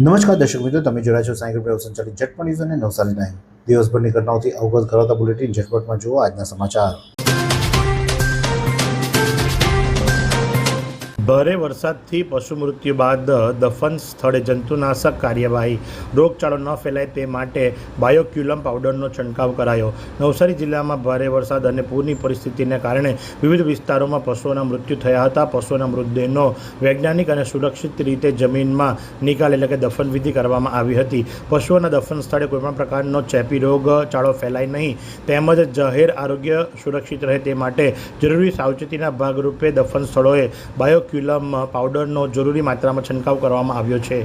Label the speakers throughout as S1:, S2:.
S1: નમસ્કાર દર્શક મિત્રો, તમે જોયા છો સાયકલ પ્રેસ સંચાલિત ઝટપટ ન્યૂઝ અને નવસારી ટાઈમ। દિવસભરની ઘટનાઓથી અવગત કરાતા બુલેટિન ઝટપટમાં જુઓ આજના સમાચાર। ભારે વરસાદથી પશુ મૃત્યુ બાદ દફન સ્થળે જંતુનાશક કાર્યવાહી, રોગચાળો ન ફેલાય તે માટે બાયોક્યુલમ પાવડરનો છંટકાવ કરાયો। નવસારી જિલ્લામાં ભારે વરસાદ અને પૂરની પરિસ્થિતિને કારણે વિવિધ વિસ્તારોમાં પશુઓના મૃત્યુ થયા હતા। પશુઓના મૃતદેહનો વૈજ્ઞાનિક અને સુરક્ષિત રીતે જમીનમાં નિકાલ એટલે કે દફન વિધિ કરવામાં આવી હતી। પશુઓના દફન સ્થળે કોઈપણ પ્રકારનો ચેપી રોગચાળો ફેલાય નહીં તેમજ જાહેર આરોગ્ય સુરક્ષિત રહે તે માટે જરૂરી સાવચેતીના ભાગરૂપે દફન સ્થળોએ બાયોક્યુલમ પાવડરનો જરૂરી માત્રામાં છંટકાવ કરવામાં આવ્યો છે।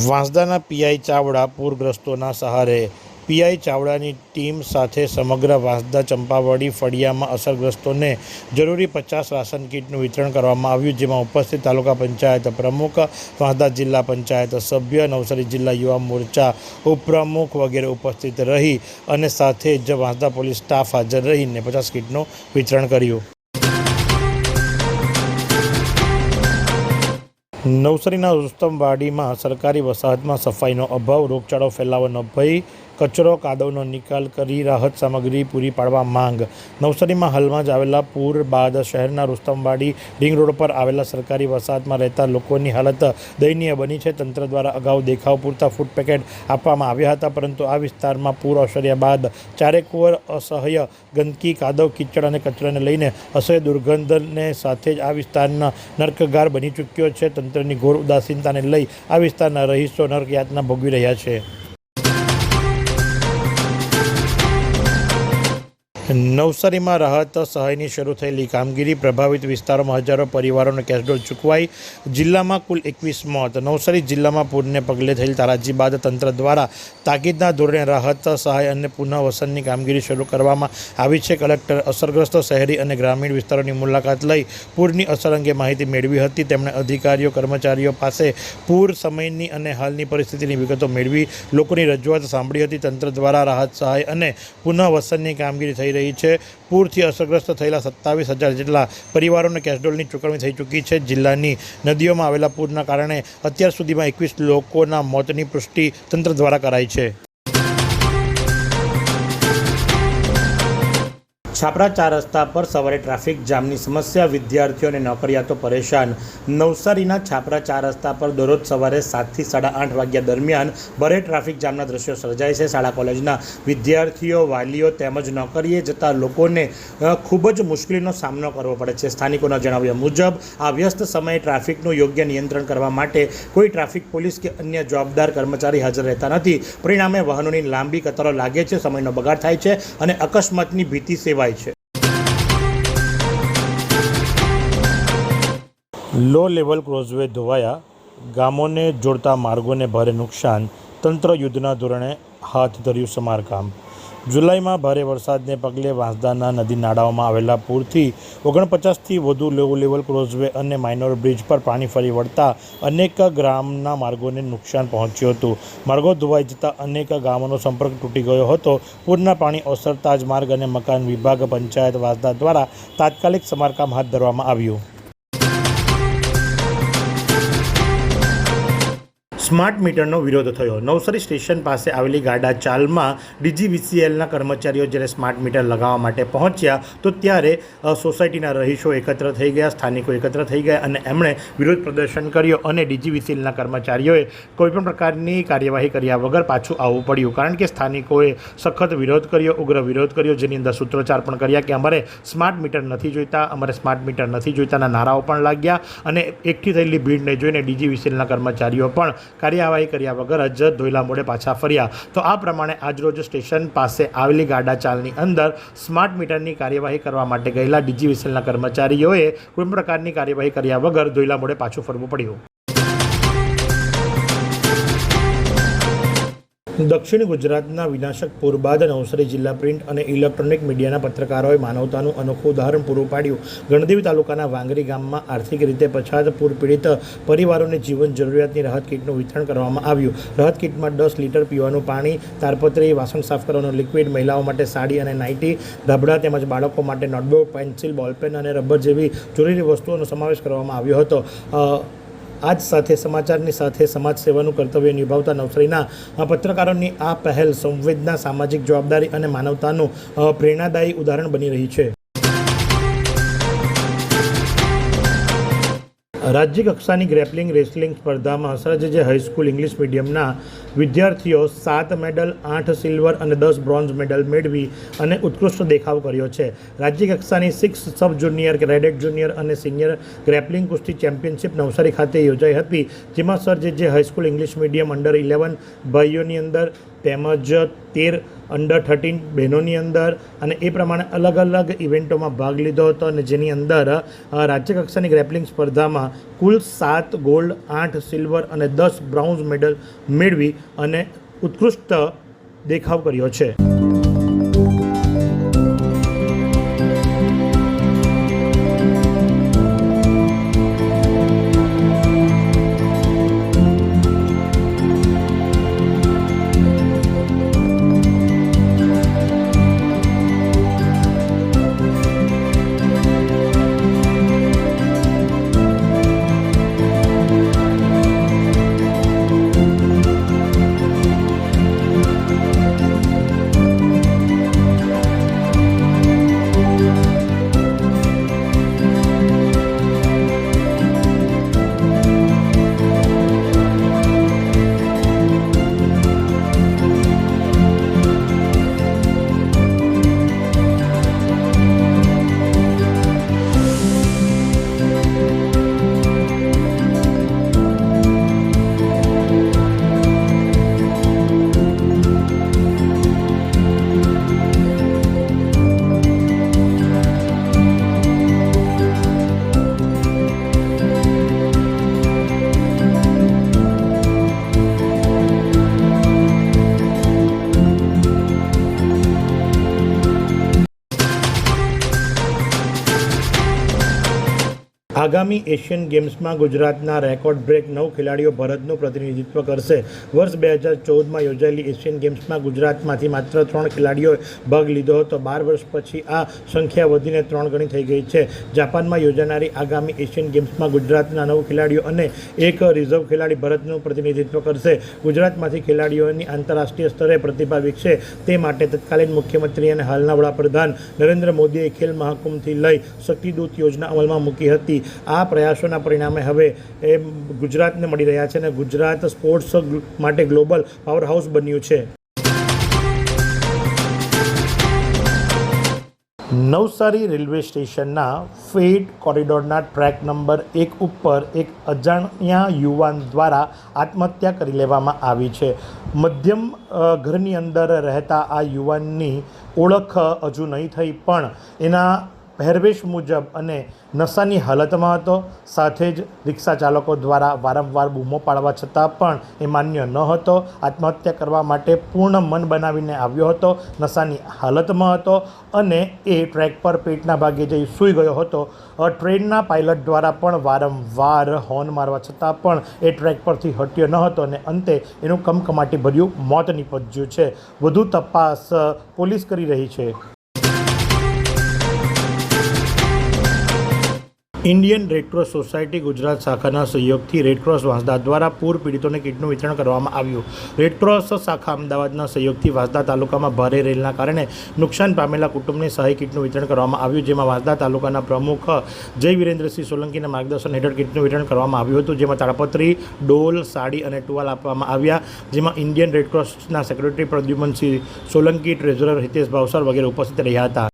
S1: વાંસદાના પીઆઈ ચાવડા પૂરગ્રસ્તોના સહારે। પીઆઈ ચાવડાની ટીમ સાથે સમગ્ર વાંસદા ચંપાવડી ફળિયામાં અસરગ્રસ્તોને જરૂરી 50 રાશન કીટનું વિતરણ કરવામાં આવ્યું, જેમાં ઉપસ્થિત તાલુકા પંચાયત પ્રમુખ, વાંસદા જિલ્લા પંચાયત સભ્ય, નવસારી જિલ્લા યુવા મોરચા ઉપપ્રમુખ વગેરે ઉપસ્થિત રહી અને સાથે જ વાંસદા પોલીસ સ્ટાફ હાજર રહીને 50 કીટનું વિતરણ કર્યું। નવસારીના રુસ્તમવાડીમાં સરકારી વસાહતમાં સફાઈનો અભાવ, રોગચાળો ફેલાવાનો ભય, કચરો કાદવનો નિકાલ કરી રાહત સામગ્રી પૂરી પાડવા માંગ। નવસારીમાં હાલમાં જ આવેલા પૂર બાદ શહેરના રુસ્તમવાડી રિંગ રોડ પર આવેલા સરકારી વસાહતમાં રહેતા લોકોની હાલત દયનીય બની છે। તંત્ર દ્વારા અગાઉ દેખાવ પૂરતા ફૂડ પેકેટ આપવામાં આવ્યા હતા, પરંતુ આ વિસ્તારમાં પૂર ઓસર્યા બાદ ચારેકોર અસહ્ય ગંદકી, કાદવ, કીચડ અને કચરાને લઈને અસહ્ય દુર્ગંધને સાથે જ આ વિસ્તારના નર્કગાર બની ચૂક્યો છે। તંત્રની ઘોર ઉદાસીનતાને લઈ આ વિસ્તારના રહીશો નર્કયાતના ભોગવી રહ્યા છે। નવસારીમાં રાહત સહાયની શરૂ થયેલી કામગીરી, પ્રભાવિત વિસ્તારોમાં હજારો પરિવારોને કેશડોલ ચૂકવાઈ। જિલ્લામાં કુલ 21 મોત। નવસારી જિલ્લામાં પૂરને પગલે થયેલ તારાજી બાદ તંત્ર દ્વારા તાકીદના ધોરણે રાહત સહાય અને પુનઃવસનની કામગીરી શરૂ કરવામાં આવી છે। કલેક્ટર અસરગ્રસ્ત શહેરી અને ગ્રામીણ વિસ્તારોની મુલાકાત લઈ પૂરની અસર અંગે માહિતી મેળવી હતી। તેમણે અધિકારીઓ કર્મચારીઓ પાસે પૂર સમયની અને હાલની પરિસ્થિતિની વિગતો મેળવી લોકોની રજૂઆત સાંભળી હતી। તંત્ર દ્વારા રાહત સહાય અને પુનઃવસનની કામગીરી થઈ રહી છે। પૂરથી અસરગ્રસ્ત થયેલા 27,000 જેટલા પરિવારોને કેશડોલની ચૂકવણી થઈ ચૂકી છે। જિલ્લાની નદીઓમાં આવેલા પૂરના કારણે અત્યાર સુધીમાં 21 લોકોના મોતની પુષ્ટિ તંત્ર દ્વારા કરાઈ છે। છાપરા 4 રસ્તા પર સવારે ટ્રાફિક જામની સમસ્યા, વિદ્યાર્થીઓ અને નોકરિયાતો પરેશાન। નવસારીના છાપરા 4 રસ્તા પર દરરોજ સવારે 7 થી 8:30 વાગ્યા દરમિયાન ભારે ટ્રાફિક જામના દ્રશ્યો સર્જાય છે। શાળા કોલેજના વિદ્યાર્થીઓ, વાલીઓ તેમજ નોકરીએ જતા લોકોને ખૂબ જ મુશ્કેલીનો સામનો કરવો પડે છે। સ્થાનિકોના જણાવ્યા મુજબ આ વ્યસ્ત સમયે ટ્રાફિકનું યોગ્ય નિયંત્રણ કરવા માટે કોઈ ટ્રાફિક પોલીસ કે અન્ય જવાબદાર કર્મચારી હાજર રહેતા નથી। પરિણામે વાહનોની લાંબી કતારો લાગે છે, સમયનો બગાડ થાય છે અને અકસ્માતની ભીતિ સેવાય છે। લો લેવલ ક્રોઝવે ધોવાયા, ગામોને જોડતા માર્ગોને ભારે નુકસાન, તંત્ર યુદ્ધના ધોરણે હાથ ધર્યું સમારકામ। જુલાઈમાં ભારે વરસાદને પગલે વાંસદાના નદી નાળાઓમાં આવેલા પૂરથી 49થી વધુ લો લેવલ ક્રોઝવે અને માઇનોર બ્રિજ પર પાણી ફરી વળતા અનેક ગ્રામના માર્ગોને નુકસાન પહોંચ્યું હતું। માર્ગો ધોવાઈ જતા અનેક ગામોનો સંપર્ક તૂટી ગયો હતો। પૂરના પાણી ઓસરતા જ માર્ગ અને મકાન વિભાગ, પંચાયત વાંસદા દ્વારા તાત્કાલિક સમારકામ હાથ ધરવામાં આવ્યું। સ્માર્ટ મીટરનો વિરોધ થયો। નવસારી સ્ટેશન પાસે આવેલી ગાડા ચાલમાં ડીજીવીસીએલના કર્મચારીઓ જ્યારે સ્માર્ટ મીટર લગાવવા માટે પહોંચ્યા તો ત્યારે સોસાયટીના રહીશો એકત્ર થઈ ગયા, સ્થાનિકો એકત્ર થઈ ગયા અને એમણે વિરોધ પ્રદર્શન કર્યો અને ડીજીવીસીએલના કર્મચારીઓએ કોઈપણ પ્રકારની કાર્યવાહી કર્યા વગર પાછું આવવું પડ્યું, કારણ કે સ્થાનિકોએ સખત વિરોધ કર્યો, ઉગ્ર વિરોધ કર્યો, જેની અંદર સૂત્રોચ્ચાર પણ કર્યા કે અમારે સ્માર્ટ મીટર નથી જોઈતા, અમારે સ્માર્ટ મીટર નથી જોઈતાના નારાઓ પણ લાગ્યા અને એકઠી થયેલી ભીડને જોઈને ડીજીવીસીએલના કર્મચારીઓ પણ કાર્યવાહી કર્યા વગર જ ધોઈલા મોડે પાછા ફર્યા। તો આ પ્રમાણે આજરોજ સ્ટેશન પાસે આવેલી ગાડા ચાલની અંદર સ્માર્ટ મીટરની કાર્યવાહી કરવા માટે ગયેલા ડીજીવીસીએલના કર્મચારીઓએ કોઈ પ્રકારની કાર્યવાહી કર્યા વગર ધોઈલા મોડે પાછું ફરવું પડ્યું। દક્ષિણ ગુજરાતના વિનાશક પૂર બાદ નવસારી જિલ્લા પ્રિન્ટ અને ઇલેક્ટ્રોનિક મીડિયાના પત્રકારોએ માનવતાનું અનોખું ઉદાહરણ પૂરું પાડ્યું. ગણદેવી તાલુકાના વાંગરી ગામમાં આર્થિક રીતે પછાત પૂર પીડિત પરિવારોને જીવન જરૂરિયાતની રાહત કીટનું વિતરણ કરવામાં આવ્યું. રાહત કીટમાં 10 લીટર પીવાનું પાણી, તારપત્રી, વાસણ સાફ કરવાનું લિક્વિડ, મહિલાઓ માટે સાડી અને નાઇટી, ધાબળા તેમજ બાળકો માટે નોટબુક, પેન્સિલ, બોલપેન અને રબર જેવી જરૂરી વસ્તુઓનો સમાવેશ કરવામાં આવ્યો હતો. આજ સાથે સમાચારની સાથે સમાજ સેવાનું કર્તવ્ય નિભાવતા નવસારીના પત્રકારોની આ પહેલ સંવેદના, સામાજિક જવાબદારી અને માનવતાનું પ્રેરણાદાયી ઉદાહરણ બની રહી છે. રાજ્ય કક્ષાની ગ્રેપલિંગ રેસલિંગ સ્પર્ધામાં સરજેજે હાઈસ્કૂલ ઇંગ્લિશ મીડિયમના વિદ્યાર્થીઓ 7 મેડલ, 8 સિલ્વર અને 10 બ્રોન્ઝ મેડલ મેળવી અને ઉત્કૃષ્ટ દેખાવ કર્યો છે. રાજ્ય કક્ષાની 6 સબ જુનિયર, કેડેટ જુનિયર અને સિનિયર ગ્રેપલિંગ કુસ્તી ચેમ્પિયનશિપ નવસારી ખાતે યોજાઈ હતી, જેમાં સરજેજે હાઈસ્કૂલ ઇંગ્લિશ મીડિયમ અંડર 11 ભાઈઓની અંદર તેમજ 13 અંડર 13 બહેનોની અંદર અને એ પ્રમાણે અલગ અલગ ઇવેન્ટોમાં ભાગ લીધો હતો અને જેની અંદર રાજ્ય કક્ષાની ગ્રેપલિંગ સ્પર્ધામાં કુલ 7 ગોલ્ડ, 8 સિલ્વર અને 10 બ્રોન્ઝ મેડલ મેળવી અને ઉત્કૃષ્ટ દેખાવ કર્યો છે. આગામી એશિયન ગેમ્સમાં ગુજરાતના રેકોર્ડ બ્રેક 9 ખેલાડીઓ ભારતનું પ્રતિનિધિત્વ કરશે. વર્ષ 2014માં યોજાયેલી એશિયન ગેમ્સમાં ગુજરાતમાંથી માત્ર 3 ખેલાડીઓએ ભાગ લીધો હતો. 12 વર્ષ પછી આ સંખ્યા વધીને 3 ગણી થઈ ગઈ છે. જાપાનમાં યોજાનારી આગામી એશિયન ગેમ્સમાં ગુજરાતના 9 ખેલાડીઓ અને 1 રિઝર્વ ખેલાડી ભારતનું પ્રતિનિધિત્વ કરશે. ગુજરાતમાંથી ખેલાડીઓની આંતરરાષ્ટ્રીય સ્તરે પ્રતિભા વિકસે તે માટે તત્કાલીન મુખ્યમંત્રી અને હાલના વડાપ્રધાન નરેન્દ્ર મોદીએ ખેલ મહાકુંભથી લઈ શક્તિદૂત યોજના અમલમાં મૂકી હતી. આ પ્રયાસોના પરિણામે હવે ગુજરાતને મળી રહ્યા છે અને ગુજરાત સ્પોર્ટ્સ માટે ગ્લોબલ પાવરહાઉસ બન્યું છે. નવસારી રેલવે સ્ટેશનના ફ્રેટ કોરિડોરના ટ્રેક નંબર 1 ઉપર એક અજાણ્યા યુવાન દ્વારા આત્મહત્યા કરી લેવામાં આવી છે. મધ્યમ ઘરની અંદર રહેતા આ યુવાનની ઓળખ હજુ નહીં થઈ, પણ એના પહેરવેશ મુજબ અને નશાની હાલતમાં હતો. સાથે જ રિક્ષા ચાલકો દ્વારા વારંવાર બૂમો પાડવા છતાં પણ એ માન્ય ન હતો. આત્મહત્યા કરવા માટે પૂર્ણ મન બનાવીને આવ્યો હતો. નશાની હાલતમાં હતો અને એ ટ્રેક પર પેટના ભાગે જઈ સૂઈ ગયો હતો. ટ્રેનના પાયલટ દ્વારા પણ વારંવાર હોર્ન મારવા છતાં પણ એ ટ્રેક પરથી હટ્યો ન હતો અને અંતે એનું કમકમાટી ભર્યું મોત નીપજ્યું છે. વધુ તપાસ પોલીસ કરી રહી છે. ઇન્ડિયન રેડક્રોસ સોસાયટી ગુજરાત શાખાના સહયોગથી રેડક્રોસ વાંસદા દ્વારા પૂર પીડિતોને કીટનું વિતરણ કરવામાં આવ્યું. રેડક્રોસ શાખા અમદાવાદના સહયોગથી વાંસદા તાલુકામાં ભારે રેલના કારણે નુકસાન પામેલા કુટુંબને સહાય કીટનું વિતરણ કરવામાં આવ્યું, જેમાં વાંસદા તાલુકાના પ્રમુખ જય વિરેન્દ્રસિંહ સોલંકીના માર્ગદર્શન હેઠળ કીટનું વિતરણ કરવામાં આવ્યું હતું, જેમાં તાડપત્રી, ડોલ, સાડી અને ટુવાલ આપવામાં આવ્યા, જેમાં ઇન્ડિયન રેડક્રોસના સેક્રેટરી પ્રદ્યુમનસિંહ સોલંકી, ટ્રેઝરર હિતેશ ભાવસર વગેરે ઉપસ્થિત રહ્યા હતા.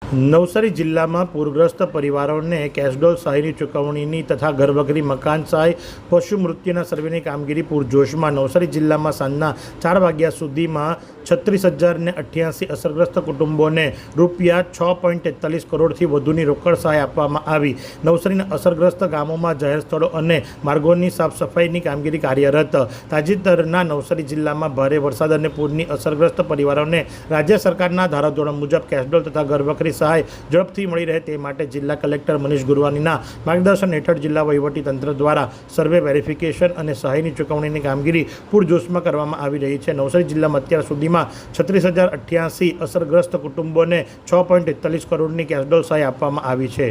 S1: નવસારી જિલ્લામાં પૂરગ્રસ્ત પરિવારોને કેશડોલ સહાયની ચૂકવણીની તથા ઘરવખરી મકાન સહાય પશુ મૃત્યુના સર્વેની કામગીરી પૂરજોશમાં. નવસારી જિલ્લામાં સાંજના 4 વાગ્યા સુધીમાં 36,088 અસરગ્રસ્ત કુટુંબોને રૂપિયા 6.43 કરોડથી વધુની રોકડ સહાય આપવામાં આવી. નવસારીના અસરગ્રસ્ત ગામોમાં જાહેર સ્થળો અને માર્ગોની સાફ સફાઈની કામગીરી કાર્યરત. તાજેતરના નવસારી જિલ્લામાં ભારે વરસાદ અને પૂરની અસરગ્રસ્ત પરિવારોને રાજ્ય સરકારના ધારાધોરણ મુજબ કેશડોલ તથા ઘરવખરી સહાય ઝડપથી મળી રહે તે માટે જિલ્લા કલેક્ટર મનીષ ગુરવાનીના માર્ગદર્શન હેઠળ જિલ્લા વહીવટી તંત્ર દ્વારા સર્વે, વેરિફિકેશન અને સહાયની ચૂકવણીની કામગીરી પૂરજોશમાં કરવામાં આવી રહી છે. નવસારી જિલ્લામાં અત્યાર સુધીમાં 36,088 અસરગ્રસ્ત કુટુંબોને 6.43 કરોડની કેશડોલ સહાય આપવામાં આવી છે.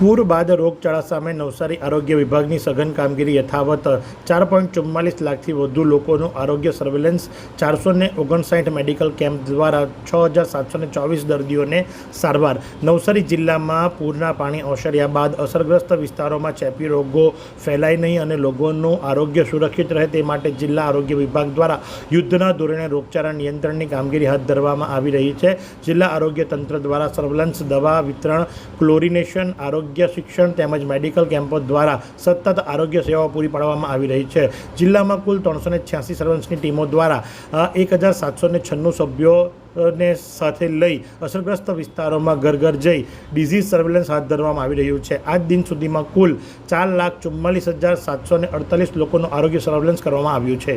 S1: પૂર બાદ રોગચાળા સામે નવસારી આરોગ્ય વિભાગની સઘન કામગીરી યથાવત. 4.44 લાખથી વધુ લોકોનું આરોગ્ય સર્વેલન્સ, 459 મેડિકલ કેમ્પ દ્વારા 6,724 દર્દીઓને સારવાર. નવસારી જિલ્લામાં પૂરના પાણી ઓસર્યા બાદ અસરગ્રસ્ત વિસ્તારોમાં ચેપી રોગો ફેલાય નહીં અને લોકોનું આરોગ્ય સુરક્ષિત રહે તે માટે જિલ્લા આરોગ્ય વિભાગ દ્વારા યુદ્ધના ધોરણે રોગચાળા નિયંત્રણની કામગીરી હાથ ધરવામાં આવી રહી છે. જિલ્લા આરોગ્ય તંત્ર દ્વારા સર્વેલન્સ, દવા વિતરણ, ક્લોરિનેશન, આરોગ્ય શિક્ષણ તેમજ મેડિકલ કેમ્પો દ્વારા સતત આરોગ્ય સેવાઓ પૂરી પાડવામાં આવી રહી છે. જિલ્લામાં કુલ 386 સર્વેલન્સની ટીમો દ્વારા 1,796 સભ્યોને સાથે લઈ અસરગ્રસ્ત વિસ્તારોમાં ઘર ઘર જઈ ડિઝીઝ સર્વેલન્સ હાથ ધરવામાં આવી રહ્યું છે. આજ દિન સુધીમાં કુલ 4,44,748 લોકોનું આરોગ્ય સર્વેલન્સ કરવામાં આવ્યું છે.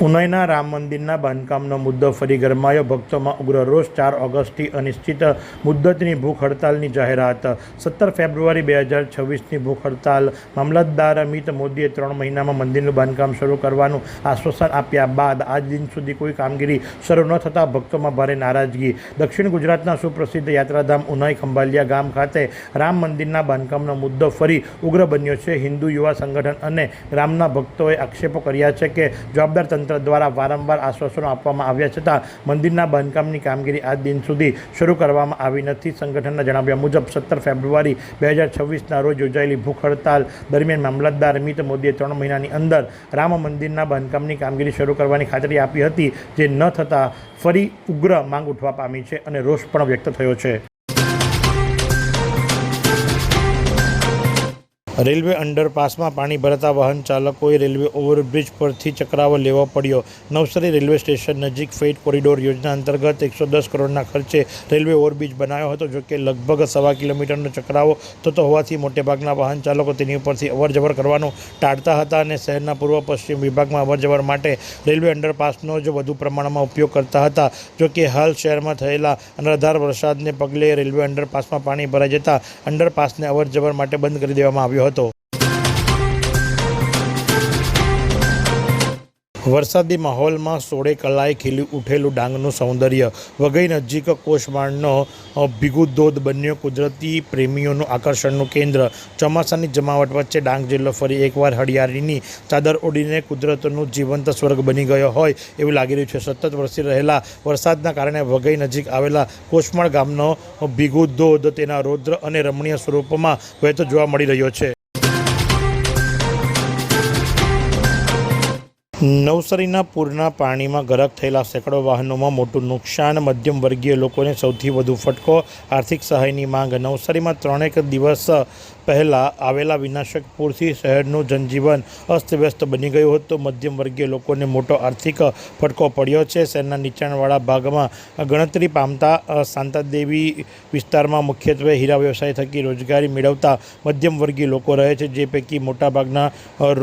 S1: ઉનાઈના રામ મંદિરના બાંધકામનો મુદ્દો ફરી ગરમાયો. ભક્તોમાં ઉગ્ર રોષ. 4 ઓગસ્ટથી અનિશ્ચિત મુદ્દતની ભૂખ હડતાલની જાહેરાત. 17 ફેબ્રુઆરી 2026ની ભૂખ હડતાલ. મામલતદાર અમિત મોદીએ 3 મહિનામાં મંદિરનું બાંધકામ શરૂ કરવાનું આશ્વાસન આપ્યા બાદ આજ દિન સુધી કોઈ કામગીરી શરૂ ન થતાં ભક્તોમાં ભારે નારાજગી. દક્ષિણ ગુજરાતના સુપ્રસિદ્ધ યાત્રાધામ ઉનાઈ ખંભાલિયા ગામ ખાતે રામ મંદિરના બાંધકામનો મુદ્દો ફરી ઉગ્ર બન્યો છે. હિન્દુ યુવા સંગઠન અને રામના ભક્તોએ આક્ષેપો કર્યા છે કે જવાબદાર તંત્ર દ્વારા વારંવાર આશ્વાસનો આપવામાં આવ્યા છતાં મંદિરના બાંધકામની કામગીરી આજ દિન સુધી શરૂ કરવામાં આવી નથી. સંગઠનના જણાવ્યા મુજબ 17 ફેબ્રુઆરી 2026ના રોજ યોજાયેલી ભૂખ હડતાલ દરમિયાન મામલતદાર અમિત મોદીએ 3 મહિનાની અંદર રામ મંદિરના બાંધકામની કામગીરી શરૂ કરવાની ખાતરી આપી હતી, જે ન થતાં ફરી ઉગ્ર માંગ ઉઠવા પામી છે અને રોષ પણ વ્યક્ત થયો છે. રેલવે અંડરપાસમાં પાણી ભરાતા વાહન ચાલકોએ રેલવે ઓવરબ્રિજ પરથી ચકરાવો લેવો પડ્યો. નવસારી રેલવે સ્ટેશન નજીક ફ્રેટ કોરિડોર યોજના અંતર્ગત 110 કરોડના ખર્ચે રેલવે ઓવરબ્રિજ બનાવ્યો હતો. જોકે લગભગ 1.25 કિલોમીટરનો ચકરાવો થતો હોવાથી મોટેભાગના વાહન ચાલકો તેની ઉપરથી અવરજવર કરવાનું ટાળતા હતા અને શહેરના પૂર્વ પશ્ચિમ વિભાગમાં અવરજવર માટે રેલવે અંડરપાસનો જ વધુ પ્રમાણમાં ઉપયોગ કરતા હતા. જોકે હાલ શહેરમાં થયેલા અનરાધાર વરસાદને પગલે રેલવે અંડરપાસમાં પાણી ભરાઈ જતાં અંડરપાસને અવરજવર માટે બંધ કરી દેવામાં આવ્યો હતો. વરસાદી માહોલમાં સોળે કલાએ ખીલી ઉઠેલું ડાંગનું સૌંદર્ય. વઘઈ નજીક કોશમાળનો ભીગુ ધોધ બન્યો કુદરતી પ્રેમીઓનું આકર્ષણનું કેન્દ્ર. ચોમાસાની જમાવટ વચ્ચે ડાંગ જિલ્લો ફરી એકવાર હરિયાળીની ચાદર ઓઢીને કુદરતનું જીવંત સ્વર્ગ બની ગયો હોય એવું લાગી રહ્યું છે. સતત વરસી રહેલા વરસાદના કારણે વઘઈ નજીક આવેલા કોશમાળ ગામનો ભીગુ ધોધ તેના રૌદ્ર અને રમણીય સ્વરૂપમાં વહેતો જોવા મળી રહ્યો છે. નવસારીના પૂરના પાણીમાં ગરક થયેલા સેંકડો વાહનોમાં મોટું નુકસાન. મધ્યમ વર્ગીય લોકોને સૌથી વધુ ફટકો. આર્થિક સહાયની માંગ. નવસારીમાં 3 દિવસ પહેલાં આવેલા વિનાશક પૂરથી શહેરનું જનજીવન અસ્તવ્યસ્ત બની ગયું હતું. મધ્યમ વર્ગીય લોકોને મોટો આર્થિક ફટકો પડ્યો છે. શહેરના નીચાણવાળા ભાગમાં ગણતરી પામતા શાંતાદેવી વિસ્તારમાં મુખ્યત્વે હીરા વ્યવસાય થકી રોજગારી મેળવતા મધ્યમ વર્ગીય લોકો રહે છે, જે પૈકી મોટાભાગના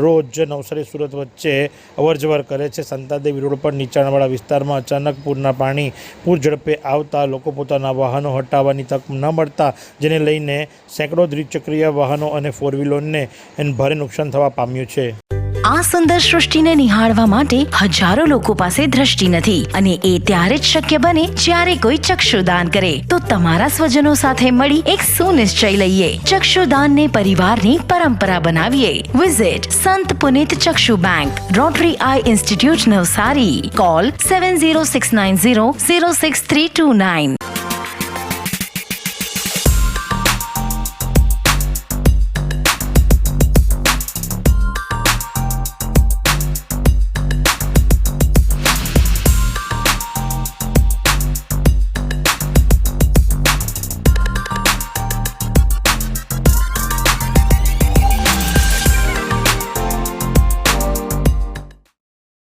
S1: રોજ નવસારી સુરત વચ્ચે અવરજવર કરે છે. શાંતાદેવી રોડ પર નીચાણવાળા વિસ્તારમાં અચાનક પૂરના પાણી પૂર ઝડપે આવતા લોકો પોતાના વાહનો હટાવવાની તક ન મળતા જેને લઈને સેંકડો દ્વિચક્રીય વાહનો અને 4 વ્હીલરને ભારે નુકસાન થવા પામ્યું છે.
S2: આ સુંદર સૃષ્ટિને નિહાળવા માટે હજારો લોકો પાસે દ્રષ્ટિ નથી અને એ ત્યારે જ શક્ય બને જ્યારે કોઈ ચક્ષુદાન કરે. તો તમારા સ્વજનો સાથે મળી એક સુનિશ્ચય લઈએ. ચક્ષુદાનને પરિવારની પરંપરા બનાવીએ. Visit Sant Punit Chakshu bank, Rotary eye institute Navsari. Call 7069006329.